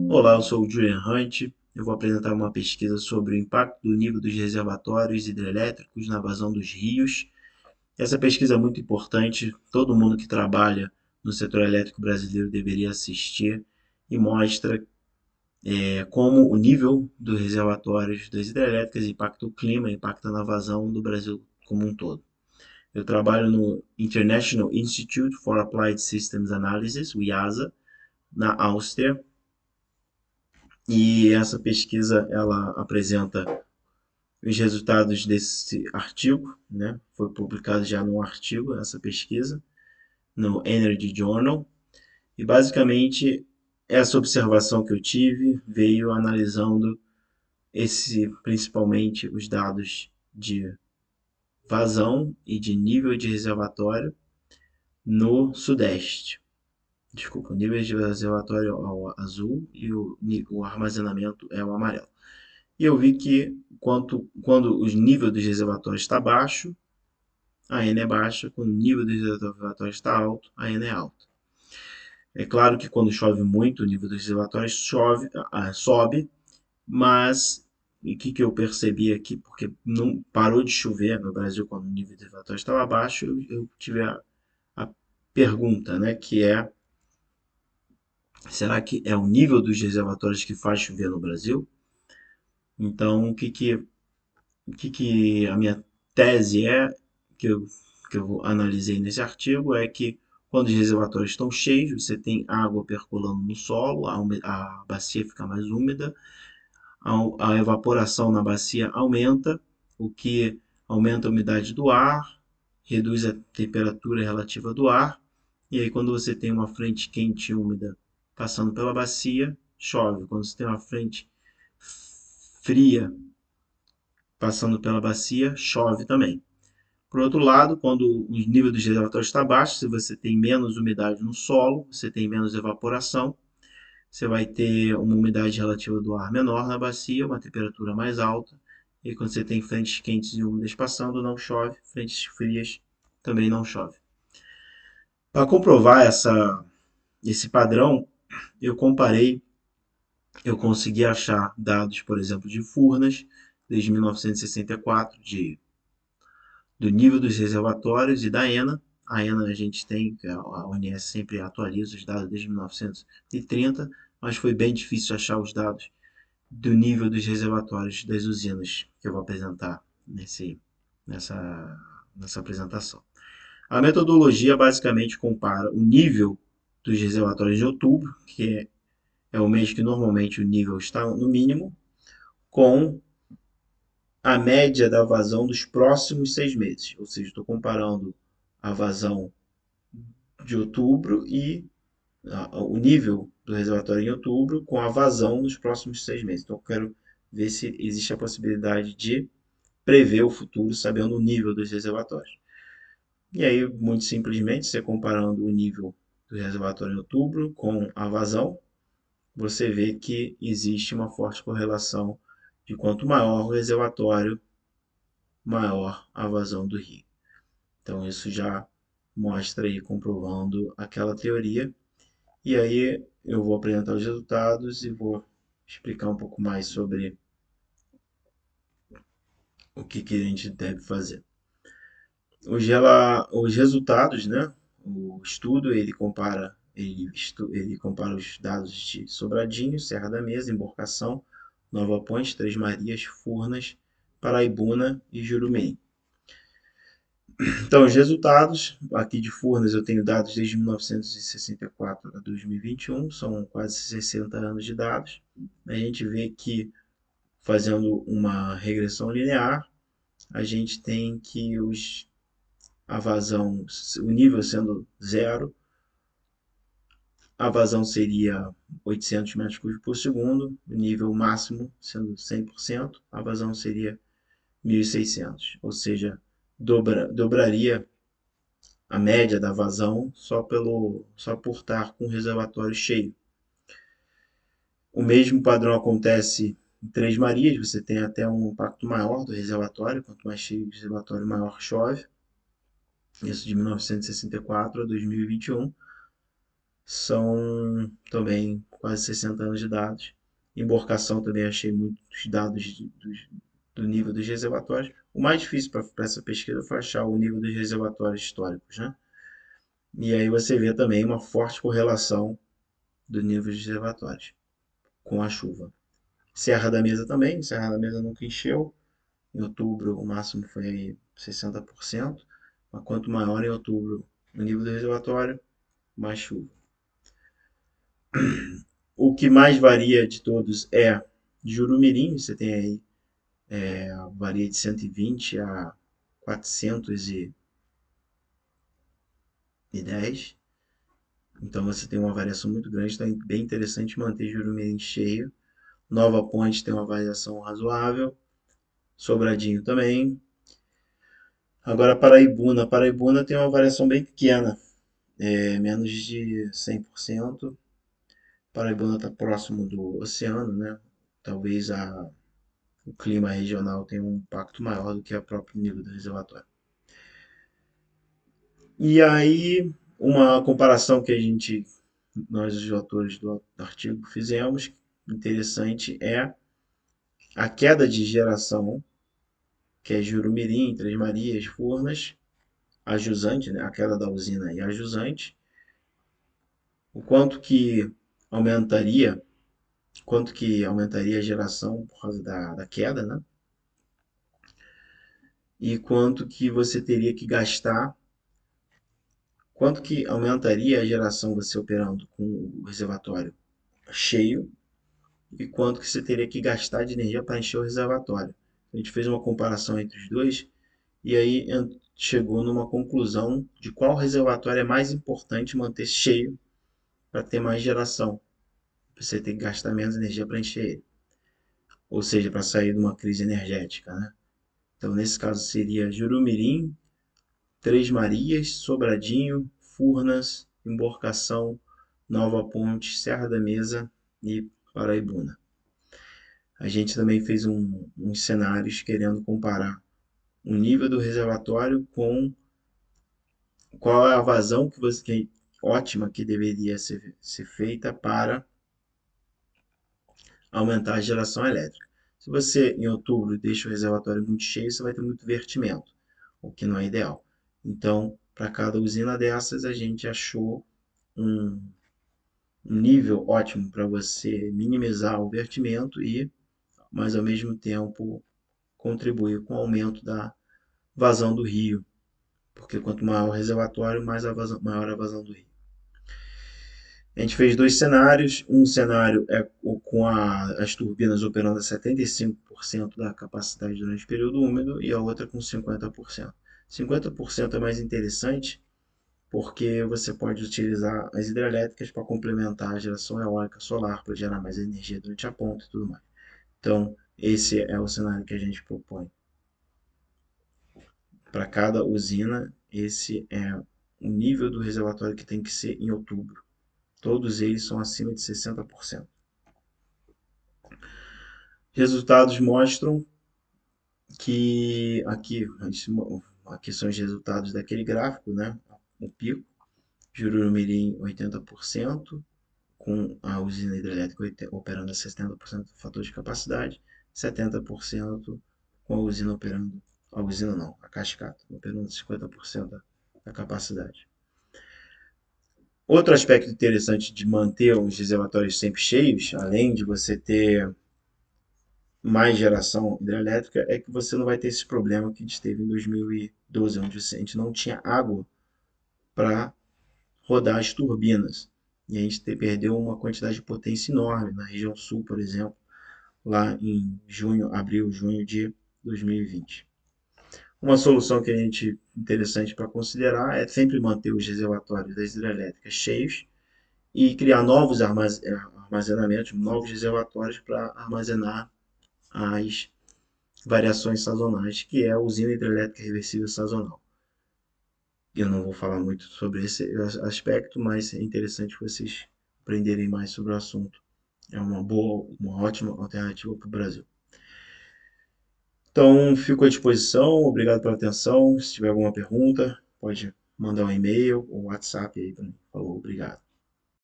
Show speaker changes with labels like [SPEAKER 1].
[SPEAKER 1] Olá, eu sou o Julian Hunt. Eu vou apresentar uma pesquisa sobre o impacto do nível dos reservatórios hidrelétricos na vazão dos rios. Essa pesquisa é muito importante, todo mundo que trabalha no setor elétrico brasileiro deveria assistir e mostra como o nível dos reservatórios das hidrelétricas impacta o clima, impacta na vazão do Brasil como um todo. Eu trabalho no International Institute for Applied Systems Analysis, o IASA, na Áustria. E essa pesquisa ela apresenta os resultados desse artigo, né? Foi publicado já num artigo essa pesquisa no Energy Journal. E basicamente essa observação que eu tive veio analisando principalmente os dados de vazão e de nível de reservatório no Sudeste. Desculpa, o nível de reservatório é o azul e o armazenamento é o amarelo. E eu vi que quando o nível dos reservatórios está baixo, a N é baixa. Quando o nível dos reservatórios está alto, a N é alta. É claro que quando chove muito, o nível dos reservatórios sobe, mas o que eu percebi aqui, porque não parou de chover no Brasil quando o nível dos reservatórios estava baixo, eu tive a pergunta, né, que é: será que é o nível dos reservatórios que faz chover no Brasil? Então, o que a minha tese que eu, que eu analisei nesse artigo, é que quando os reservatórios estão cheios, você tem água percolando no solo, a bacia fica mais úmida, a evaporação na bacia aumenta, o que aumenta a umidade do ar, reduz a temperatura relativa do ar, e aí quando você tem uma frente quente e úmida passando pela bacia, chove. Quando você tem uma frente fria passando pela bacia, chove também. Por outro lado, quando o nível dos reservatórios está baixo, se você tem menos umidade no solo, você tem menos evaporação, você vai ter uma umidade relativa do ar menor na bacia, uma temperatura mais alta. E quando você tem frentes quentes e úmidas passando, não chove, frentes frias também não chove. Para comprovar esse padrão, eu comparei, eu consegui achar dados, por exemplo, de Furnas, desde 1964, do nível dos reservatórios e da ENA. A ENA a gente tem, a ONS sempre atualiza os dados desde 1930, mas foi bem difícil achar os dados do nível dos reservatórios das usinas que eu vou apresentar nessa, nessa apresentação. A metodologia basicamente compara o nível dos reservatórios de outubro, que é o mês que normalmente o nível está no mínimo, com a média da vazão dos próximos 6 meses. Ou seja, estou comparando a vazão de outubro e o nível do reservatório em outubro com a vazão nos próximos 6 meses. Então, eu quero ver se existe a possibilidade de prever o futuro sabendo o nível dos reservatórios. E aí, muito simplesmente, você comparando o nível do reservatório em outubro com a vazão, você vê que existe uma forte correlação de quanto maior o reservatório, maior a vazão do rio. Então, isso já mostra aí, comprovando aquela teoria. E aí eu vou apresentar os resultados e vou explicar um pouco mais sobre o que a gente deve fazer. Os resultados, né? O estudo ele compara os dados de Sobradinho, Serra da Mesa, Emborcação, Nova Ponte, Três Marias, Furnas, Paraibuna e Jurumim. Então, os resultados aqui de Furnas eu tenho dados desde 1964 a 2021, são quase 60 anos de dados. A gente vê que, fazendo uma regressão linear, a gente tem que a vazão, o nível sendo zero, a vazão seria 800 metros cúbicos por segundo, o nível máximo sendo 100%, a vazão seria 1.600, ou seja, dobraria a média da vazão só por estar com o reservatório cheio. O mesmo padrão acontece em Três Marias, você tem até um impacto maior do reservatório, quanto mais cheio o reservatório, maior chove. Isso de 1964 a 2021. São também quase 60 anos de dados. Emborcação também achei muitos dados do nível dos reservatórios. O mais difícil para essa pesquisa foi achar o nível dos reservatórios históricos, né? E aí você vê também uma forte correlação do nível dos reservatórios com a chuva. Serra da Mesa também, Serra da Mesa nunca encheu. Em outubro o máximo foi 60%, mas quanto maior em outubro o nível do reservatório, mais chuva. O que mais varia de todos é Jurumirim, você tem aí varia de 120 a 410. Então você tem uma variação muito grande, então é bem interessante manter Jurumirim cheio. Nova Ponte tem uma variação razoável, Sobradinho também. Agora Paraibuna tem uma variação bem pequena, menos de 100%. Paraibuna está próximo do oceano, né? Talvez o clima regional tenha um impacto maior do que o próprio nível do reservatório. E aí, uma comparação que nós os autores do artigo fizemos, interessante, é a queda de geração, que é Jurumirim, Três Marias, Furnas, a jusante, né, a queda da usina e a jusante, o quanto que aumentaria a geração por causa da queda, né? E quanto que você teria que gastar, quanto que aumentaria a geração você operando com o reservatório cheio e quanto que você teria que gastar de energia para encher o reservatório. A gente fez uma comparação entre os dois e aí chegou numa conclusão de qual reservatório é mais importante manter cheio para ter mais geração. Você tem que gastar menos energia para encher ele. Ou seja, para sair de uma crise energética, né? Então, nesse caso, seria Jurumirim, Três Marias, Sobradinho, Furnas, Emborcação, Nova Ponte, Serra da Mesa e Paraibuna. A gente também fez uns cenários querendo comparar o nível do reservatório com qual é a vazão ótima que deveria ser feita para aumentar a geração elétrica. Se você, em outubro, deixa o reservatório muito cheio, você vai ter muito vertimento, o que não é ideal. Então, para cada usina dessas, a gente achou um nível ótimo para você minimizar o vertimento mas ao mesmo tempo, contribuir com o aumento da vazão do rio, porque quanto maior o reservatório, maior a vazão do rio. A gente fez dois cenários. Um cenário é com as turbinas operando a 75% da capacidade durante o período úmido e a outra com 50%. 50% é mais interessante porque você pode utilizar as hidrelétricas para complementar a geração eólica solar para gerar mais energia durante a ponta e tudo mais. Então, esse é o cenário que a gente propõe. Para cada usina, esse é o nível do reservatório que tem que ser em outubro. Todos eles são acima de 60%. Resultados mostram que aqui são os resultados daquele gráfico, né? O pico, Jurumirim 80%, com a usina hidrelétrica operando a 70% do fator de capacidade, 70% com a usina operando, a cascata, operando 50% da capacidade. Outro aspecto interessante de manter os reservatórios sempre cheios, além de você ter mais geração hidrelétrica, é que você não vai ter esse problema que a gente teve em 2012, onde a gente não tinha água para rodar as turbinas. E a gente perdeu uma quantidade de potência enorme na região sul, por exemplo, lá em junho de 2020. Uma solução que a gente interessante para considerar é sempre manter os reservatórios das hidrelétricas cheios e criar novos armazenamentos, novos reservatórios para armazenar as variações sazonais, que é a usina hidrelétrica reversível sazonal. Eu não vou falar muito sobre esse aspecto, mas é interessante vocês aprenderem mais sobre o assunto. É uma ótima alternativa para o Brasil. Então, fico à disposição. Obrigado pela atenção. Se tiver alguma pergunta, pode mandar um e-mail ou WhatsApp aí para mim. Falou, obrigado.